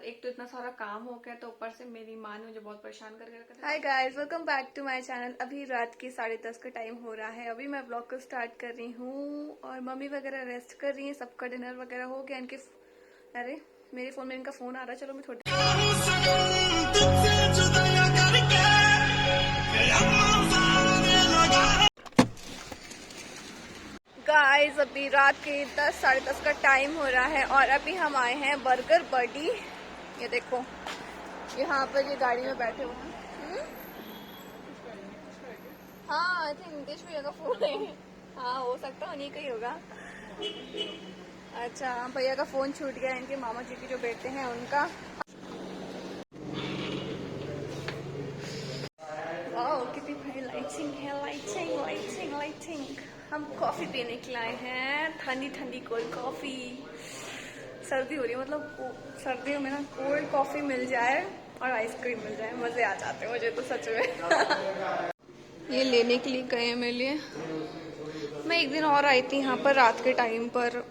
एक तो इतना सारा काम हो गया, तो ऊपर से मेरी माँ ने मुझे बहुत परेशान करके रखा था। Hi guys, welcome back to my channel. अभी रात के 10:30 का टाइम हो रहा है। अभी मैं ब्लॉग को स्टार्ट कर रही हूँ और मम्मी वगैरह रेस्ट कर रही है। सबका डिनर वगैरह हो गया। इनके अरे मेरे फोन में इनका फोन आ रहा है। चलो मैं थोड़ी गाइस, अभी रात के 10 साढ़े 10 का टाइम हो रहा है और अभी हम आए हैं बर्गर बडी। ये देखो, यहाँ पर ये गाड़ी में बैठे हुए हैं। हाँ, आई थिंक नितेश भैया का फोन है। हाँ, हो सकता है उन्हीं का ही होगा। अच्छा, भैया का फोन छूट गया, इनके मामा जी के जो बेटे हैं उनका। वाह, कितनी भाई लाइटिंग है, लाइटिंग लाइटिंग लाइटिंग। हम कॉफी पीने के लिए आए हैं, ठंडी ठंडी कोल्ड कॉफी। सर्दी हो रही है, मतलब सर्दियों में ना कोल्ड कॉफी मिल जाए और आइसक्रीम मिल जाए, मजे आ जाते हैं मुझे तो सच में। ये लेने के लिए गए हैं मेरे लिए। मैं एक दिन और आई थी यहाँ पर रात के टाइम पर।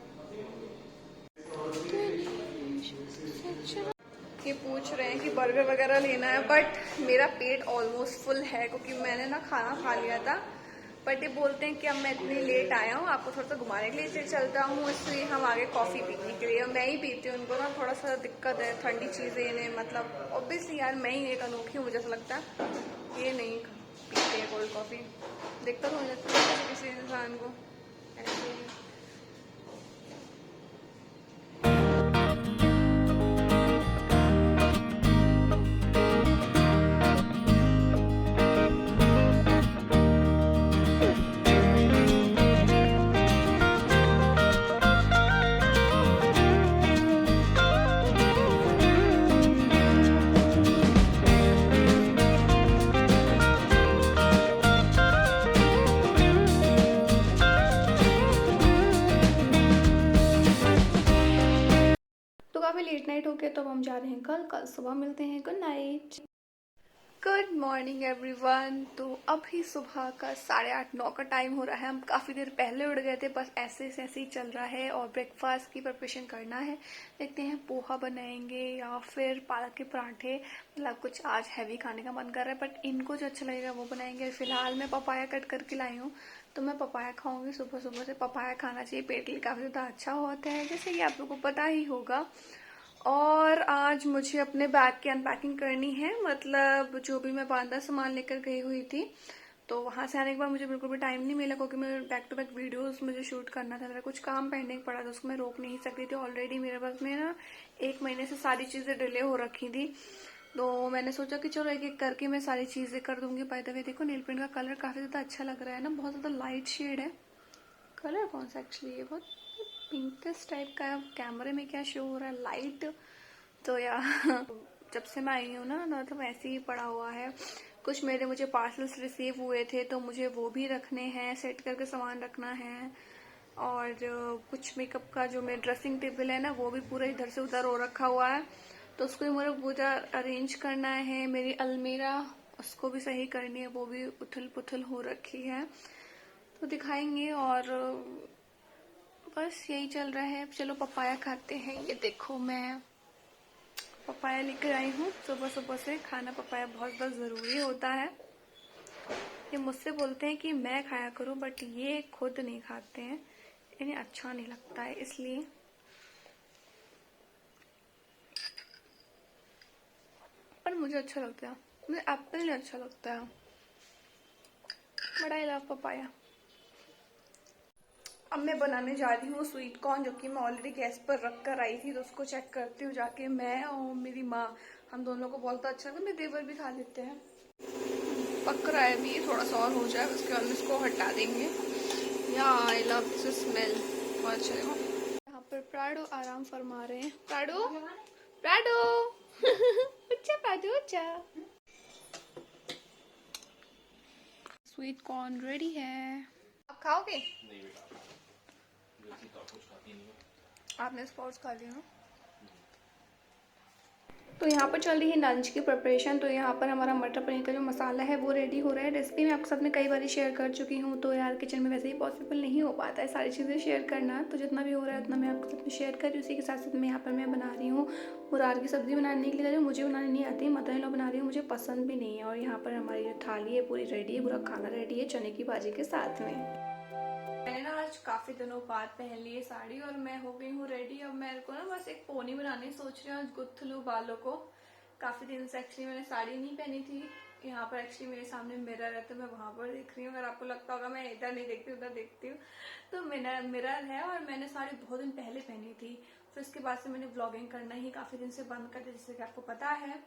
ये पूछ रहे हैं कि बर्गर वगैरह लेना है, बट मेरा पेट ऑलमोस्ट फुल है क्योंकि मैंने ना खाना खा लिया था। बट ये बोलते हैं कि अब मैं इतनी लेट आया हूँ, आपको थोड़ा सा घुमाने के लिए चलता हूँ, इसलिए हम आगे कॉफ़ी पीने के लिए। मैं ही पीती हूँ, उनको ना थोड़ा सा दिक्कत है ठंडी चीज़ें इन्हें, मतलब ऑब्वियसली यार मैं ही एक अनोखी हूँ, मुझे ऐसा लगता है। ये नहीं पीते हैं कोल्ड कॉफ़ी। दिक्कत हो जाती है किसी इंसान को ऐसे ही। तो काफ़ी लेट नाइट हो गया, तो अब हम जा रहे हैं कल सुबह मिलते हैं। Good night. Good morning everyone. तो अभी सुबह का 8:30-9 का टाइम हो रहा है। हम काफ़ी देर पहले उठ गए थे, बस ऐसे ही चल रहा है और ब्रेकफास्ट की प्रिपरेशन करना है। देखते हैं पोहा बनाएंगे या फिर पालक के पराठे, मतलब कुछ आज हैवी खाने का मन कर रहा है, बट इनको जो अच्छा लगेगा वो बनाएंगे। फिलहाल मैं पपाया कट करके लाई हूँ, तो मैं पपाया खाऊंगी। सुबह सुबह से पपाया खाना चाहिए, पेट के लिए काफ़ी ज़्यादा अच्छा होता है, जैसे कि आप लोगों को पता ही होगा। और आज मुझे अपने बैग की अनपैकिंग करनी है, मतलब जो भी मैं बांधा सामान लेकर गई हुई थी, तो वहां से आने के बाद मुझे बिल्कुल भी टाइम नहीं मिला क्योंकि मैं बैक टू बैक वीडियोस मुझे शूट करना था। मेरा कुछ काम पेंडिंग पड़ा था, उसको मैं रोक नहीं सकती थी। ऑलरेडी मेरे पास में ना 1 महीने से सारी चीजें डिले हो रखी थी, तो मैंने सोचा कि चलो एक एक करके मैं सारी चीजें कर दूंगी। बाय द वे देखो, नेल पेंट का कलर काफी ज्यादा अच्छा लग रहा है ना, बहुत ज्यादा लाइट शेड है। कलर कौन सा एक्चुअली, ये बहुत पिंकिश टाइप का है। कैमरे में क्या शो हो रहा है, लाइट तो यार जब से मैं आई हूँ ना, मतलब ऐसे ही पड़ा हुआ है। कुछ मेरे मुझे पार्सल्स रिसीव हुए थे, तो मुझे वो भी रखने हैं, सेट करके सामान रखना है। और कुछ मेकअप का जो मेरा ड्रेसिंग टेबल है ना, वो भी पूरा इधर से उधर हो रखा हुआ है, तो उसको भी मुझे पूरा अरेंज करना है। मेरी अलमीरा, उसको भी सही करनी है, वो भी उथल पुथल हो रखी है, तो दिखाएंगे। और बस यही चल रहा है। चलो पपाया खाते हैं। ये देखो, मैं पपाया लेकर आई हूँ। सुबह सुबह से खाना पपाया बहुत बहुत ज़रूरी होता है। ये मुझसे बोलते हैं कि मैं खाया करूँ, बट ये खुद नहीं खाते हैं, इन्हें अच्छा नहीं लगता है, इसलिए। पर मुझे अच्छा लगता है, मुझे एप्पल नहीं अच्छा लगता है, बट आई लव पपाया। अब मैं बनाने जा रही हूँ स्वीट कॉर्न, जो कि मैं ऑलरेडी गैस पर रख कर आई थी, तो उसको चेक करती हूँ जाके। मैं और मेरी माँ, हम दोनों को बहुत अच्छा लगता है। मेरे देवर भी खा लेते हैं। पक रहा है अभी, थोड़ा सा और हो जाए, उसके बाद इसको हटा देंगे। या आई लव दिस स्मेल, बहुत अच्छा लगा। यहाँ पर प्राडो आराम फरमा रहे हैं। प्राडो, प्राडो अच्छा प्राडो अच्छा। स्वीट कॉर्न रेडी है। आप खाओगे? नहीं बेटा, आपने स्पाउट्स खा लिया ना? तो यहाँ पर चल रही है लंच की प्रिपरेशन। तो यहाँ पर हमारा मटर पनीर का जो मसाला है वो रेडी हो रहा है। रेसिपी मैं आपके साथ में कई बार शेयर कर चुकी हूँ, तो यार किचन में वैसे ही पॉसिबल नहीं हो पाता है सारी चीज़ें शेयर करना, तो जितना भी हो रहा है उतना मैं आपके साथ में शेयर कर रही हूँ। उसी के साथ साथ मैं यहाँ पर मैं बना रही हूँ मुरार की सब्ज़ी बनाने के लिए जा रही हूँ। मुझे बनानी नहीं आती, मदर इन लॉ बना रही हूँ, मुझे पसंद भी नहीं है। और यहाँ पर हमारी जो थाली है पूरी रेडी है, पूरा खाना रेडी है चने की भाजी के साथ में। मैंने ना आज काफी दिनों बाद पहन ली है साड़ी और मैं हो गई हूँ रेडी। अब मेरे को ना बस एक पोनी बनानी सोच रही हूँ, आज गुत्थ लूं बालों को। काफी दिन से एक्चुअली मैंने साड़ी नहीं पहनी थी। यहाँ पर एक्चुअली मेरे सामने मिरर है तो मैं वहां पर देख रही हूँ। अगर आपको लगता होगा मैं इधर नहीं देखती उधर देखती हूँ, तो मिरर है। और मैंने साड़ी बहुत दिन पहले पहनी थी, फिर उसके बाद से मैंने ब्लॉगिंग करना ही काफी दिन से बंद कर दिया, जैसे कि आपको पता है।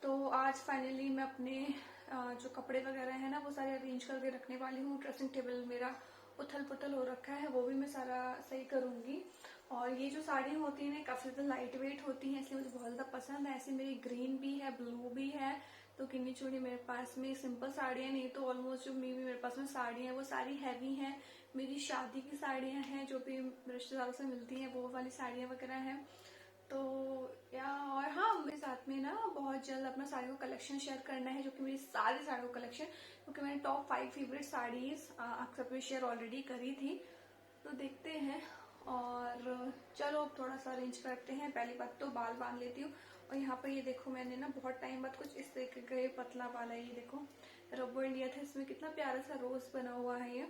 तो आज फाइनली मैं अपने जो कपड़े वगैरह है ना वो सारे अरेंज करके रखने वाली हूँ। ड्रेसिंग टेबल मेरा उथल पुथल हो रखा है, वो भी मैं सारा सही करूंगी। और ये जो साड़ी होती है ना काफी ज्यादा लाइट वेट होती है, इसलिए मुझे बहुत ज्यादा पसंद है। ऐसे मेरी ग्रीन भी है, ब्लू भी है, तो किन्नी चूड़ी मेरे पास में सिंपल साड़ियां नहीं तो ऑलमोस्ट जो मेरे पास में साड़ियां हैं वो सारी हैवी हैं। मेरी शादी की साड़ियां हैं जो भी रिश्तेदारों से मिलती हैं, वो वाली साड़ियां वगैरह हैं। तो या और हाँ, मेरे साथ में ना बहुत जल्द अपना साड़ियों का कलेक्शन शेयर करना है, जो कि मेरी सारी साड़ियों का कलेक्शन, क्योंकि मैंने टॉप 5 फेवरेट साड़ीज आप सब शेयर ऑलरेडी करी थी। तो देखते हैं। और चलो अब थोड़ा सा अरेंज करते हैं। पहली बात तो बाल बांध लेती हूँ। और यहाँ पर ये देखो मैंने ना बहुत टाइम बाद कुछ इस तरीके का पतला वाला ये देखो रबर लिया था, इसमें कितना प्यारा सा रोज बना हुआ है ये।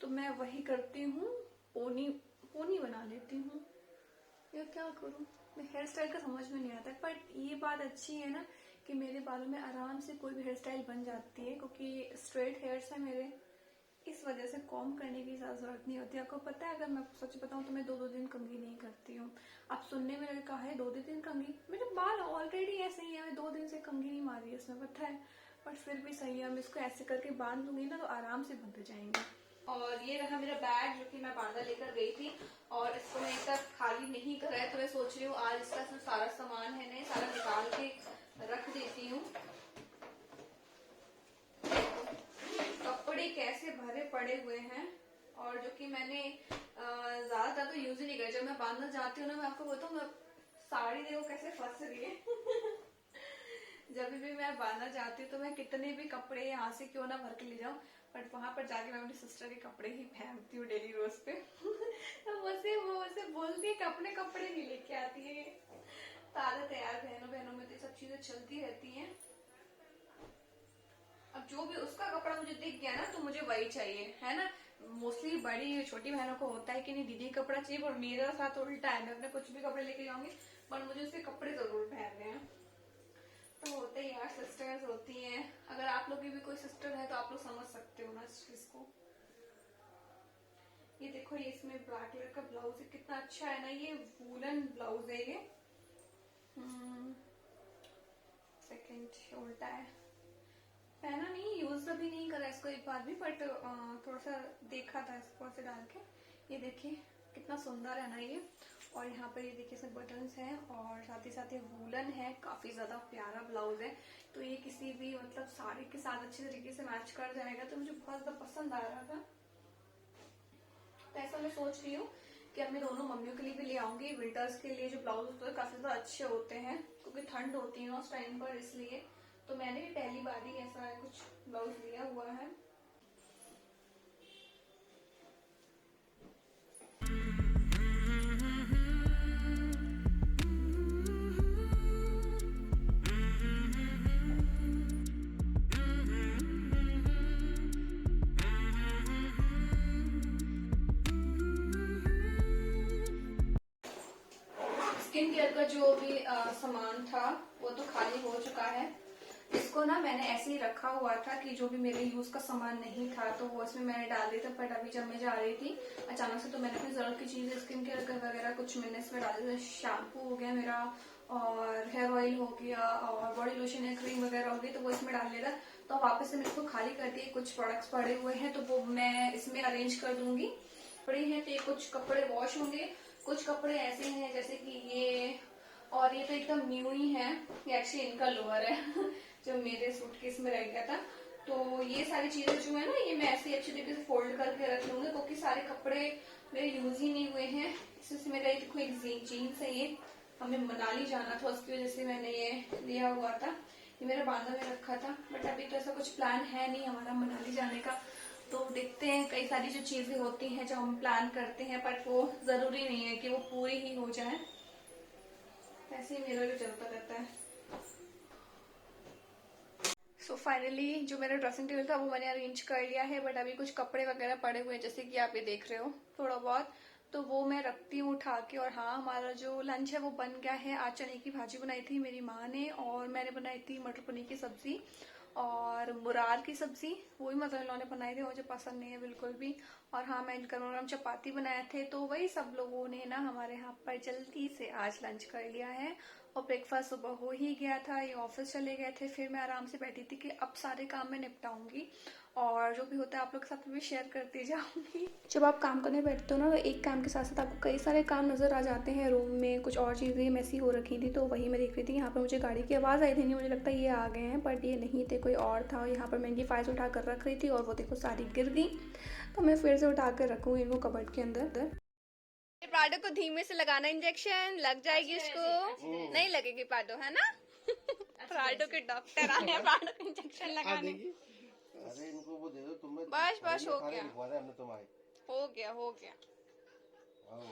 तो मैं वही करती हूँ, पोनी पोनी बना लेती हूँ। या क्या करूँ, मैं हेयर स्टाइल का समझ में नहीं आता है। पर ये बात अच्छी है ना कि मेरे बालों में आराम से कोई भी हेयर स्टाइल बन जाती है, क्योंकि स्ट्रेट हेयर्स है मेरे, इस वजह से कॉम्ब करने की ज्यादा जरूरत नहीं होती। आपको पता है, अगर मैं सच बताऊं तो मैं 2-2 दिन कंघी नहीं करती हूँ। आप सुनने में लगे कहा है 2-2 दिन कंघी, मेरे बाल ऑलरेडी ऐसे ही है, मैं 2 दिन से कंघी नहीं मारी है इसमें, पता है। बट फिर भी सही है, मैं इसको ऐसे करके बांध दूंगी ना तो आराम से बंध जाएंगे। और ये रहा मेरा बैग जो कि मैं बांदा लेकर गई थी, और इसको मैं एक तक खाली नहीं करा है, तो मैं सोच रही हूँ आज इसका सारा सामान है ना सारा निकाल के रख देती हूँ। कपड़े कैसे भरे पड़े हुए हैं, और जो कि मैंने ज्यादातर तो यूज ही नहीं किया। जब मैं बांधना जाती हूँ ना, मैं आपको बताऊँ, मैं साड़ी देखो कैसे फंस रही है जब भी मैं बांधना जाती हूँ तो मैं कितने भी कपड़े यहाँ से क्यों ना भर के ले जाऊँ, बट वहां पर जाके मैं अपनी सिस्टर के कपड़े ही पहनती हूँ डेली रोज पे तो वो मुझसे बोलती है कपड़े कपड़े नहीं लेके आती है। तो आदत है यार, बहनों बहनों में तो ये सब चीजें चलती रहती हैं। अब जो भी उसका कपड़ा मुझे दिख गया ना तो मुझे वही चाहिए, है ना। मोस्टली बड़ी छोटी बहनों को होता है कि नहीं दीदी कपड़ा चाहिए, और मेरे साथ उल्टा है, मैं अपने कुछ भी कपड़े लेके जाऊंगी पर मुझे उसके कपड़े जरूर पहनने हैं। तो होते ही यार, सिस्टर्स होती हैं। अगर आप लोग की भी कोई सिस्टर है तो आप लोग समझ सकते हो ना इस चीज को। ये देखो, ये इसमें ब्लैक कलर का ब्लाउज है, कितना अच्छा है ना, ये वूलन ब्लाउज है ये। सेकंड उल्टा है, पहना नहीं, यूज अभी नहीं करा इसको एक बार भी, बट थोड़ा सा देखा था इसको ऐसे डाल के। ये देखिए कितना सुंदर है ना ये। और यहाँ पर ये देखिए सब बटन्स हैं, और साथ ही साथ ये वूलन है, काफी ज्यादा प्यारा ब्लाउज है। तो ये किसी भी मतलब साड़ी के साथ अच्छी तरीके से मैच कर जाएगा, तो मुझे बहुत ज्यादा पसंद आ रहा था। तो ऐसा मैं सोच रही हूँ कि अपने दोनों मम्मियों के लिए भी ले आऊंगी। विंटर्स के लिए जो ब्लाउज होते हैं काफी ज्यादा अच्छे होते हैं, क्योंकि ठंड होती है ना उस टाइम पर, इसलिए। तो मैंने भी पहली बार ही ऐसा कुछ ब्लाउज लिया हुआ है। स्किन केयर का जो भी सामान था वो तो खाली हो चुका है। इसको ना मैंने ऐसे ही रखा हुआ था कि जो भी मेरे यूज का सामान नहीं था तो वो इसमें मैंने डाल दिया था। बट अभी जब मैं जा रही थी अचानक से, तो मैंने अपनी जरूरत की चीजें स्किन केयर का वगैरह कुछ मैंने इसमें डाल दिया। शैम्पू हो गया मेरा, और हेयर ऑयल हो गया, और बॉडी लोशन या क्रीम वगैरह हो गई, तो वो इसमें डाल दिया था। तो वापस से मैं इसको खाली कर दिए, कुछ प्रोडक्ट्स पड़े हुए हैं तो वो मैं इसमें अरेंज कर दूंगी। पड़े हैं तो ये कुछ कपड़े वॉश होंगे, कुछ कपड़े ऐसे हैं जैसे कि ये, और ये तो एकदम न्यू ही है, ये एक्चुअली इनका लोअर है जो मेरे सूटकेस में रह गया था। तो ये सारी चीजें जो है ना, ये मैं ऐसे अच्छी तरीके से फोल्ड करके रख लूंगी, क्योंकि सारे कपड़े मेरे यूज ही नहीं हुए हैं। इसमें मेरा देखो एक जीन्स है ये, हमें मनाली जाना था, उसकी वजह से मैंने ये लिया हुआ था। ये मेरे बांधा में रखा था, बट अभी तो ऐसा कुछ प्लान है नहीं हमारा मनाली जाने का। तो देखते हैं, कई सारी जो चीजें होती हैं जो हम प्लान करते हैं, बट वो जरूरी नहीं है कि वो पूरी ही हो जाए। ऐसे ही मेरा भी चलता रहता है। सो फाइनली जो मेरा ड्रेसिंग टेबल था वो मैंने अरेंज कर लिया है, बट अभी कुछ कपड़े वगैरह पड़े हुए हैं, जैसे कि आप ये देख रहे हो थोड़ा बहुत। तो वो मैं रखती हूँ उठा के। और हाँ, हमारा जो लंच है वो बन गया है। आज चने की भाजी बनाई थी मेरी माँ ने, और मैंने बनाई थी मटर पनीर की सब्जी और मुरार की सब्जी। वो भी मदर इन लॉ ने बनाए थे, मुझे पसंद नहीं है बिल्कुल भी। और हाँ, मैंने गरम गरम चपाती बनाए थे। तो वही सब लोगों ने ना हमारे यहाँ पर जल्दी से आज लंच कर लिया है। और ब्रेकफास्ट सुबह हो ही गया था, ये ऑफिस चले गए थे। फिर मैं आराम से बैठी थी कि अब सारे काम मैं निपटाऊंगी, और जो भी होता है आप लोग के साथ भी शेयर करती जाऊंगी। जब आप काम करने बैठते हो ना, तो एक काम के साथ साथ आपको कई सारे काम नजर आ जाते हैं। रूम में कुछ और चीजें मैसी हो रखी थी, तो वही मैं देख रही थी। यहाँ पर मुझे गाड़ी की आवाज आई थी, नहीं मुझे लगता ये आ गए हैं, बट ये नहीं थे, कोई और था। यहाँ पर मैं इनकी फाइल्स उठा कर रख रही थी, और वो देखो सारी गिर गई। तो मैं फिर से उठा कर रखूंगी इनको कबर्ड के अंदर। प्राडो को धीमे से लगाना, इंजेक्शन लग जाएगी उसको। नहीं लगेगी प्राडो, है ना? प्राडो के डॉक्टर आए हैं प्राडो को इंजेक्शन लगाने। अरे इनको वो दे दो तुम्हें। बस बस हो गया, हमने तुम्हारे। हो गया हो गया। आओ।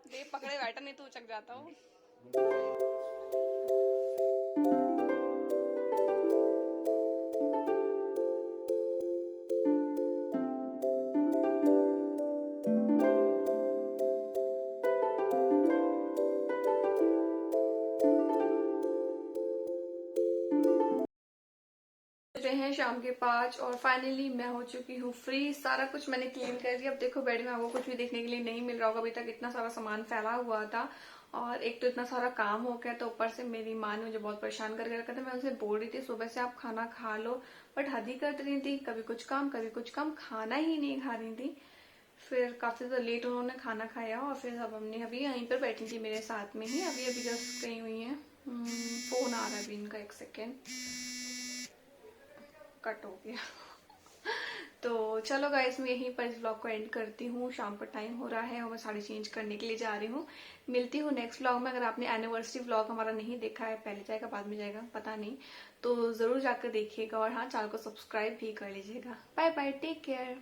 दे पकड़े बैठा, नहीं तो उचक जाता हूँ। बिल्कुल सही। बजे हैं शाम के 5, और फाइनली मैं हो चुकी हूँ फ्री। सारा कुछ मैंने क्लीन कर दिया। अब देखो बेड में आपको कुछ भी देखने के लिए नहीं मिल रहा होगा, अभी तक इतना सारा सामान फैला हुआ था। और एक तो इतना सारा काम हो गया, तो ऊपर से मेरी माँ ने मुझे बहुत परेशान करके रखा था। मैं उनसे बोल रही थी सुबह से आप खाना खा लो, बट हद ही कर रही थी, कभी कुछ काम कभी कुछ काम, खाना ही नहीं खा रही थी। फिर काफी ज्यादा लेट उन्होंने खाना खाया, और फिर अब हमने अभी यहीं पर बैठी थी मेरे साथ में ही, अभी अभी जस्ट गई हुई है। फोन आ रहा है अभी इनका, एक सेकेंड। कट हो गया। तो चलो गाइस, मैं यहीं पर इस व्लॉग को एंड करती हूँ। शाम का टाइम हो रहा है और मैं साड़ी चेंज करने के लिए जा रही हूँ। मिलती हूँ नेक्स्ट व्लॉग में। अगर आपने एनिवर्सरी व्लॉग हमारा नहीं देखा है, पहले जाएगा बाद में जाएगा पता नहीं, तो जरूर जाकर देखिएगा। और हाँ, चैनल को सब्सक्राइब भी कर लीजिएगा। Bye bye, take care.